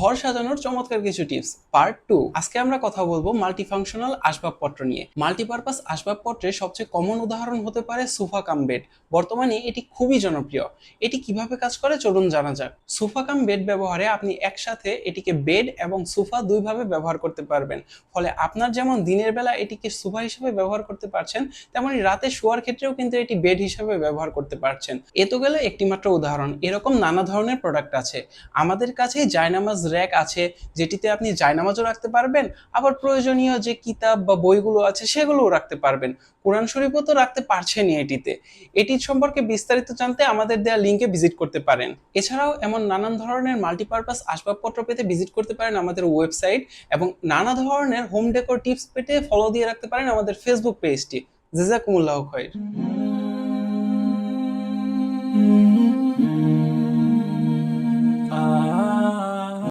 ঘর সাজানোর চমৎকার কিছু টিপস পার্ট 2। আজকে আমরা কথা বলবো মাল্টিফাংশনাল আসবাবপত্র নিয়ে। মাল্টিপারপাস আসবাবপত্রের সবচেয়ে কমন উদাহরণ হতে পারে সোফা কাম বেড। বর্তমানে এটি খুবই জনপ্রিয়। এটি কিভাবে কাজ করে চলুন জানা যাক। সোফা কাম বেড ব্যবহারে আপনি একসাথে এটিকে বেড এবং সোফা দুইভাবে ব্যবহার করতে পারবেন। ফলে আপনার যেমন দিনের বেলা এটিকে সোফা হিসেবে ব্যবহার করতে পারছেন, তেমনি রাতে শোয়ার ক্ষেত্রেও কিন্তু এটি বেড হিসেবে ব্যবহার করতে পারছেন। এ তো গেলে একটি মাত্র উদাহরণ, এরকম নানা ধরনের প্রোডাক্ট আছে। আমাদের কাছে জায়নামাজ র‍্যাক আছে, যেটিতে আপনি জায়নামাজও রাখতে পারবেন, আবার প্রয়োজনীয় যে কিতাব বা বইগুলো আছে সেগুলোও রাখতে পারবেন। কোরআন শরীফও তো রাখতে পারছেনই এটিতে। এটির সম্পর্কে বিস্তারিত জানতে আমাদের দেওয়া লিঙ্কে ভিজিট করতে পারেন। এছাড়াও এমন নানান ধরনের মাল্টিপারপাস আসবাবপত্র পেতে ভিজিট করতে পারেন আমাদের ওয়েবসাইট, এবং নানা ধরনের হোম ডেকোর টিপস পেতে ফলো দিয়ে রাখতে পারেন আমাদের ফেসবুক পেজটি। জাযাকুমুল্লাহু খাইর।